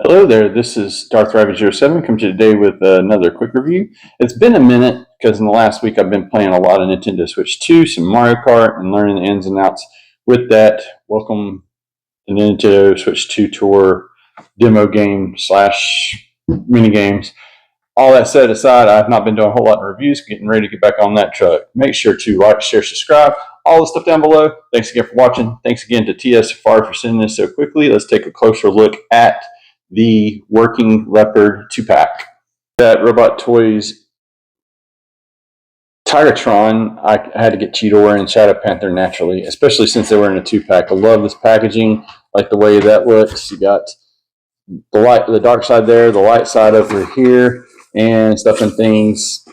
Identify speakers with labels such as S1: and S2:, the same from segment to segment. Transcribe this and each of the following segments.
S1: Hello there, this is Darth Rabbit 07 coming to you today with another quick review. It's been a minute because in the last week I've been playing a lot of Nintendo Switch 2, some Mario Kart, and learning the ins and outs with that. Welcome to Nintendo Switch 2 Tour demo game slash mini games. All that said aside, I've not been doing a whole lot of reviews, getting ready to get back on that truck. Make sure to like, share, subscribe, all the stuff down below. Thanks again for watching. Thanks again to TS Safari for sending this so quickly. Let's take a closer look at the working Leopard 2-pack. That Robot Toys Tigatron, I had to get Cheetor and Shadow Panther naturally, especially since they were in a 2-pack. I love this packaging, like the way that looks. You got the dark side there, the light side over here, and stuff and things.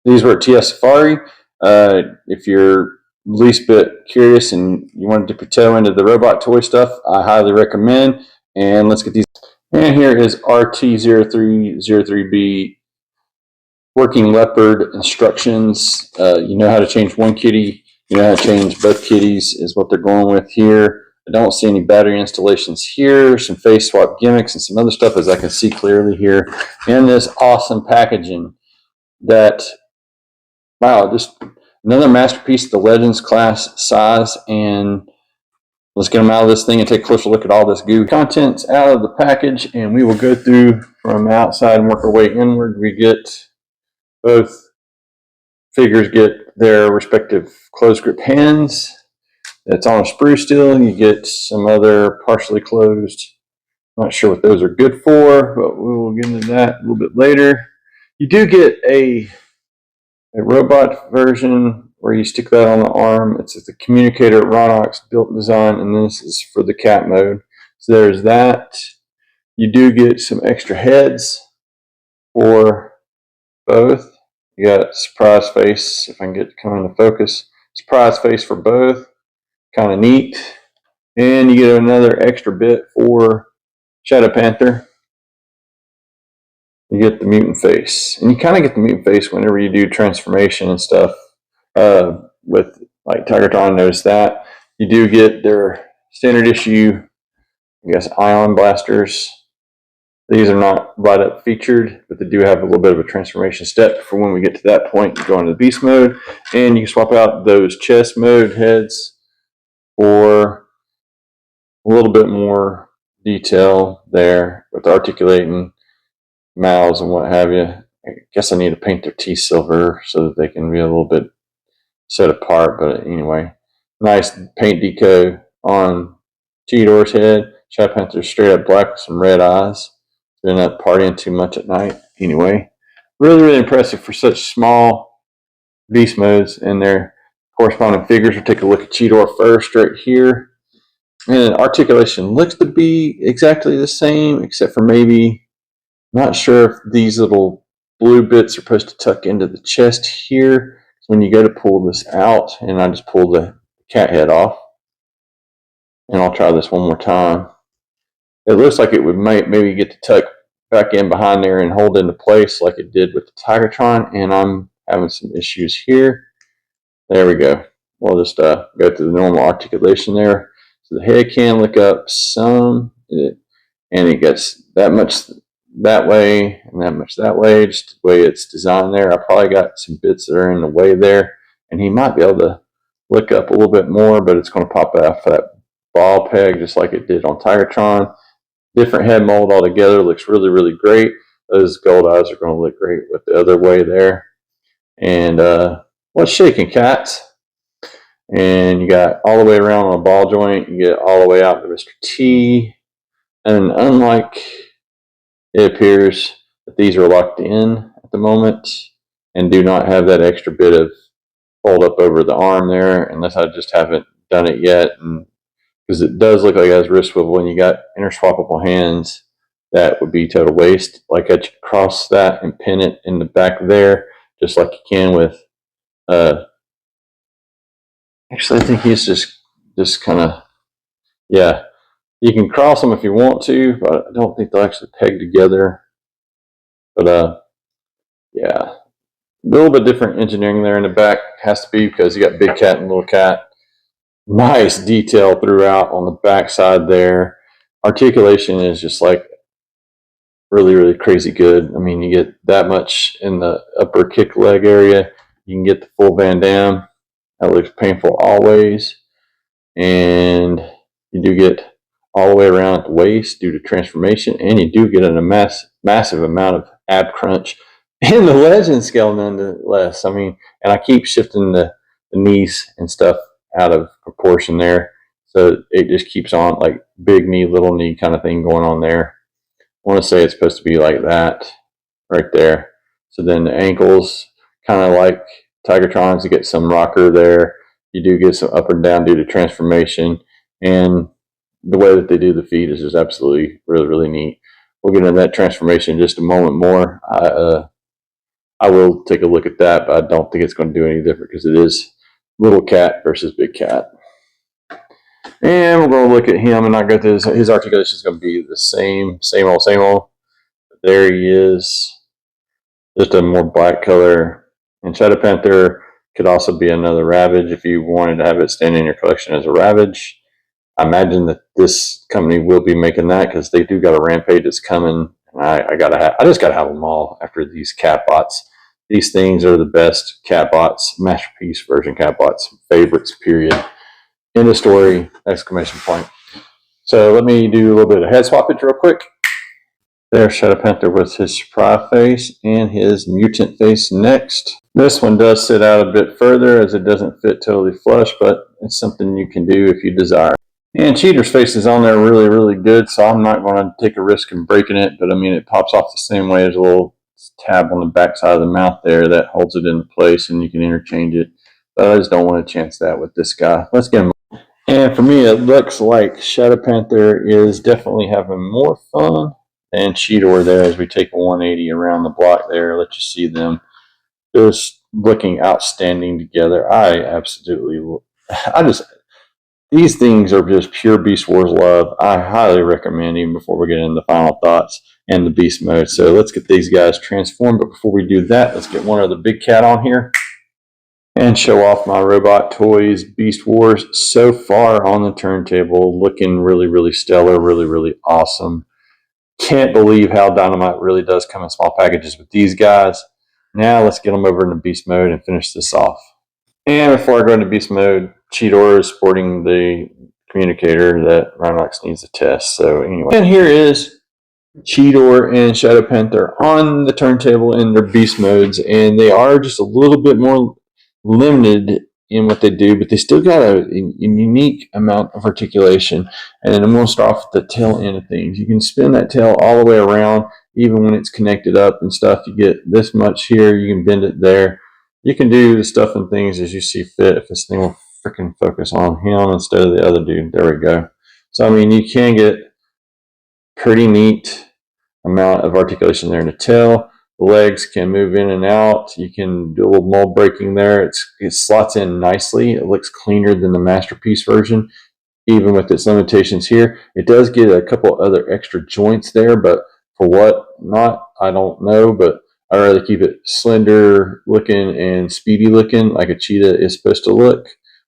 S1: These were at TS Safari. If you're least bit curious and you want to dip your toe into the robot toy stuff, I highly recommend. And let's get these. And here is RT-03B working Leopard instructions. You know how to change one kitty. You know how to change both kitties is what they're going with here. I don't see any battery installations here. Some face swap gimmicks and some other stuff as I can see clearly here. And this awesome packaging that, wow, just another masterpiece of the Legends class size. And let's get them out of this thing and take a closer look at all this goo. Contents out of the package, and we will go through from outside and work our way inward. We get both figures get their respective closed grip hands. That's on a sprue steel. You get some other partially closed. Not sure what those are good for, but we will get into that a little bit later. You do get a robot version where you stick that on the arm. It's the communicator Ronox built design, and this is for the cat mode. So there's that. You do get some extra heads for both. You got surprise face, if I can get it come into focus. Surprise face for both. Kind of neat. And you get another extra bit for Shadow Panther. You get the mutant face. And you kind of get the mutant face whenever you do transformation and stuff. With like Tigatron, notice that. You do get their standard issue, I guess, ion blasters. These are not right up featured, but they do have a little bit of a transformation step for when we get to that point. You go into the beast mode, and you can swap out those chest mode heads for a little bit more detail there with the articulating mouths and what have you. I guess I need to paint their teeth silver so that they can be a little bit set apart, but anyway, nice paint deco on Cheetor's head. Shadow Panther's straight up black with some red eyes. They're not partying too much at night. Anyway, really impressive for such small beast modes and their corresponding figures. We'll take a look at Cheetor first right here. And articulation looks to be exactly the same, except for maybe, not sure if these little blue bits are supposed to tuck into the chest here. When you go to pull this out, and I just pull the cat head off, and I'll try this one more time. It looks like it would maybe get to tuck back in behind there and hold into place like it did with the Tigatron, and I'm having some issues here. There we go. We'll just go through the normal articulation there. So the head can look up some, and it gets that much that way and that much that way, just the way it's designed there. I probably got some bits that are in the way there, and he might be able to look up a little bit more, but it's going to pop off that ball peg just like it did on Tigatron. Different head mold altogether. Looks really great. Those gold eyes are going to look great with the other way there. And what's shaking, cats? And you got all the way around on a ball joint. You get all the way out to Mr. T. And unlike it appears that these are locked in at the moment and do not have that extra bit of fold up over the arm there, unless I just haven't done it yet. And because it does look like it has wrist swivel and you got interswappable hands, that would be total waste. Like I could cross that and pin it in the back there, just like you can with, actually I think he's just kind of, yeah. You can cross them if you want to, but I don't think they'll actually peg together. But yeah, a little bit different engineering there in the back. Has to be because you got big cat and little cat. Nice detail throughout on the back side there. Articulation is just like really, really crazy good. I mean, you get that much in the upper kick leg area. You can get the full Van Dam. That looks painful always. And you do get all the way around at the waist due to transformation, and you do get a massive amount of ab crunch in the legend scale nonetheless. I mean, and I keep shifting the knees and stuff out of proportion there, so it just keeps on like big knee, little knee kind of thing going on there. I want to say it's supposed to be like that right there. So then the ankles, kind of like Tigertrons, you get some rocker there. You do get some up and down due to transformation. And the way that they do the feet is just absolutely really, really neat. We'll get into that transformation in just a moment more. I will take a look at that, but I don't think it's going to do any different because it is little cat versus big cat. And we're going to look at him and not go through his articulation is going to be the same old. There he is, just a more black color. And Shadow Panther could also be another Ravage if you wanted to have it stand in your collection as a Ravage. I imagine that this company will be making that because they do got a Rampage that's coming. I just gotta have them all after these cat bots. These things are the best cat bots, masterpiece version cat bots, favorites. Period. End of story! Exclamation point. So let me do a little bit of head swappage real quick. There's Shadow Panther with his surprise face and his mutant face next. This one does sit out a bit further as it doesn't fit totally flush, but it's something you can do if you desire. And Cheater's face is on there really, really good, so I'm not going to take a risk in breaking it, but I mean, it pops off the same way as a little tab on the back side of the mouth there that holds it in place and you can interchange it. But I just don't want to chance that with this guy. Let's get him. And for me, it looks like Shadow Panther is definitely having more fun than Cheetor there as we take a 180 around the block there. Let you see them just looking outstanding together. These things are just pure Beast Wars love. I highly recommend, even before we get into the final thoughts and the beast mode. So let's get these guys transformed. But before we do that, let's get one of the big cat on here and show off my Robot Toys Beast Wars so far on the turntable. Looking really, really stellar, really, really awesome. Can't believe how Dynamite really does come in small packages with these guys. Now let's get them over into beast mode and finish this off. And before I go into beast mode, Cheetor is sporting the communicator that Rhinox needs to test. So anyway, and here is Cheetor and Shadow Panther on the turntable in their beast modes, and they are just a little bit more limited in what they do, but they still got a unique amount of articulation. And I'm going to start off with the tail end of things. You can spin that tail all the way around, even when it's connected up and stuff. You get this much here, you can bend it there. You can do the stuff and things as you see fit. If this thing will freaking focus on him instead of the other dude. There we go. So, I mean, you can get pretty neat amount of articulation there in the tail. The legs can move in and out. You can do a little mold breaking there. It slots in nicely. It looks cleaner than the Masterpiece version, even with its limitations here. It does get a couple other extra joints there, but for what not, I don't know, but I'd rather keep it slender looking and speedy looking like a cheetah is supposed to look,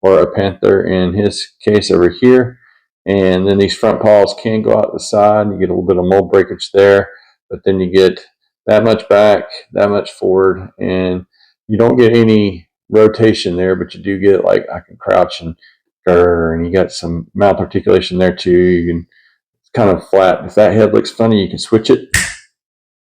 S1: or a panther in his case over here. And then these front paws can go out the side. You get a little bit of mold breakage there, but then you get that much back, that much forward, and you don't get any rotation there, but you do get, like, I can crouch and grr, and you got some mouth articulation there too. You can, it's kind of flat. If that head looks funny, you can switch it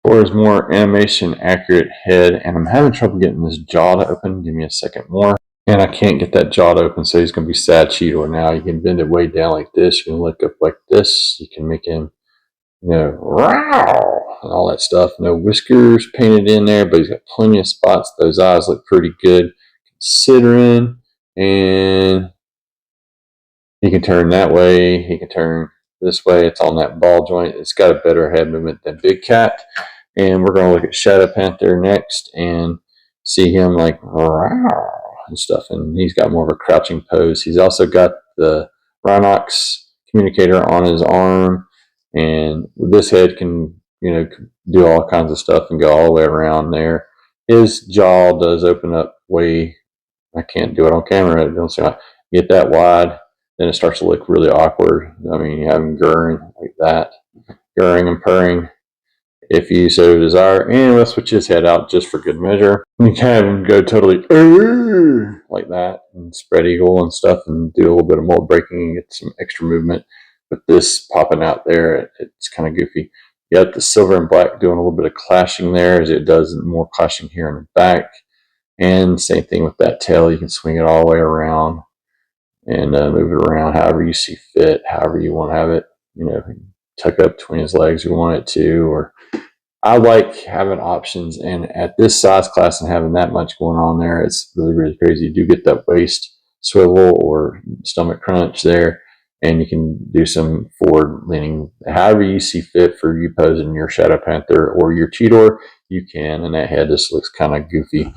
S1: for his more animation accurate head. And I'm having trouble getting this jaw to open. Give me a second more. And I can't get that jaw to open, so he's going to be sad Cheetor now. You can bend it way down like this. You can look up like this. You can make him, row, and all that stuff. No whiskers painted in there, but he's got plenty of spots. Those eyes look pretty good considering. And he can turn that way. He can turn this way. It's on that ball joint. It's got a better head movement than Big Cat. And we're going to look at Shadow Panther next and see him like row and stuff. And he's got more of a crouching pose. He's also got the Rhinox communicator on his arm. And this head can, do all kinds of stuff and go all the way around there. His jaw does open up way. I can't do it on camera. I don't see how get that wide. Then it starts to look really awkward. I mean, you have him gurring like that, gurring and purring. if you so desire. And we'll switch his head out just for good measure. You can have him go totally like that and spread eagle and stuff and do a little bit of mold breaking and get some extra movement. But this popping out there, it's kind of goofy. You got the silver and black doing a little bit of clashing there as it does more clashing here in the back. And same thing with that tail. You can swing it all the way around and move it around however you see fit, however you want to have it. You know, tuck up between his legs you want it to, or I like having options. And at this size class and having that much going on there, it's really, really crazy. You do get that waist swivel or stomach crunch there, and you can do some forward leaning, however you see fit for you posing your Shadow Panther or your Cheetor, you can. And that head just looks kind of goofy.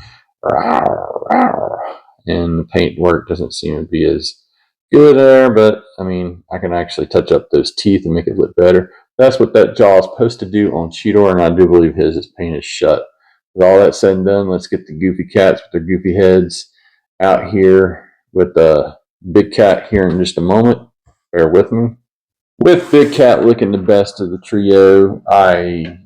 S1: And the paint work doesn't seem to be as good there, but I mean, I can actually touch up those teeth and make it look better. That's what that jaw is supposed to do on Cheetor, and I do believe his paint is shut. With all that said and done, let's get the goofy cats with their goofy heads out here with the big cat here in just a moment. Bear with me. With big cat looking the best of the trio, I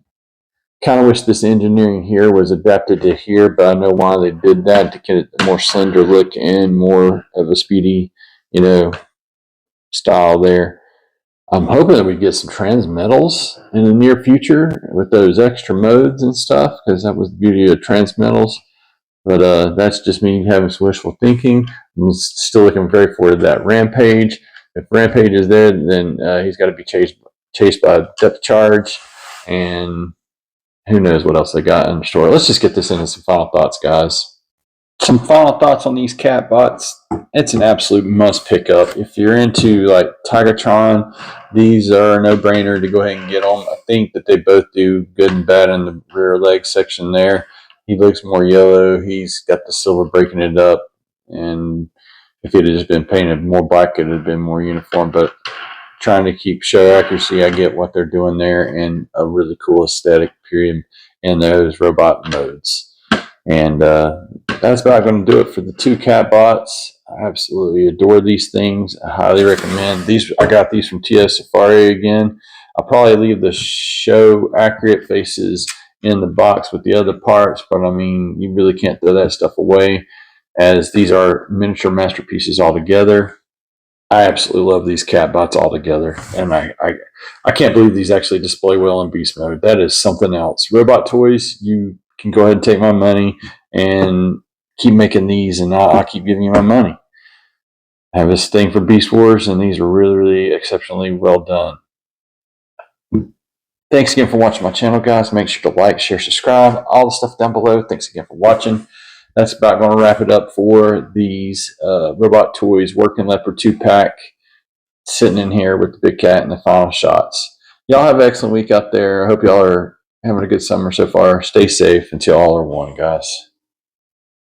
S1: kind of wish this engineering here was adapted to here, but I know why they did that, to get a more slender look and more of a speedy, you know, style there. I'm hoping that we get some transmetals in the near future with those extra modes and stuff, because that was the beauty of transmetals. But that's just me having some wishful thinking. I'm still looking very forward to that Rampage. If Rampage is there, then he's got to be chased by Depth Charge, and who knows what else they got in store. Let's just get this into some final thoughts, guys. Some final thoughts on these cat bots. It's an absolute must pick up. If you're into like Tigertron, these are a no-brainer to go ahead and get them. I think that they both do good and bad in the rear leg section there. He looks more yellow. He's got the silver breaking it up. And if it had just been painted more black, it would have been more uniform. But trying to keep show accuracy, I get what they're doing there, and a really cool aesthetic period in those robot modes. And that's about going to do it for the two cat bots. I absolutely adore these things. I highly recommend these. I got these from TS Safari again. I'll probably leave the show accurate faces in the box with the other parts, but I mean, you really can't throw that stuff away, as these are miniature masterpieces altogether. I absolutely love these cat bots altogether, and I can't believe these actually display well in beast mode. That is something else. Robot Toys, you can go ahead and take my money and keep making these, and I'll keep giving you my money. I have this thing for Beast Wars, and these are really, really exceptionally well done. Thanks again for watching my channel, guys. Make sure to like, share, subscribe, all the stuff down below. Thanks again for watching. That's about going to wrap it up for these Robot Toys Working Leopard 2-pack, sitting in here with the big cat and the final shots. Y'all have an excellent week out there. I hope y'all are having a good summer so far. Stay safe until all are one, guys.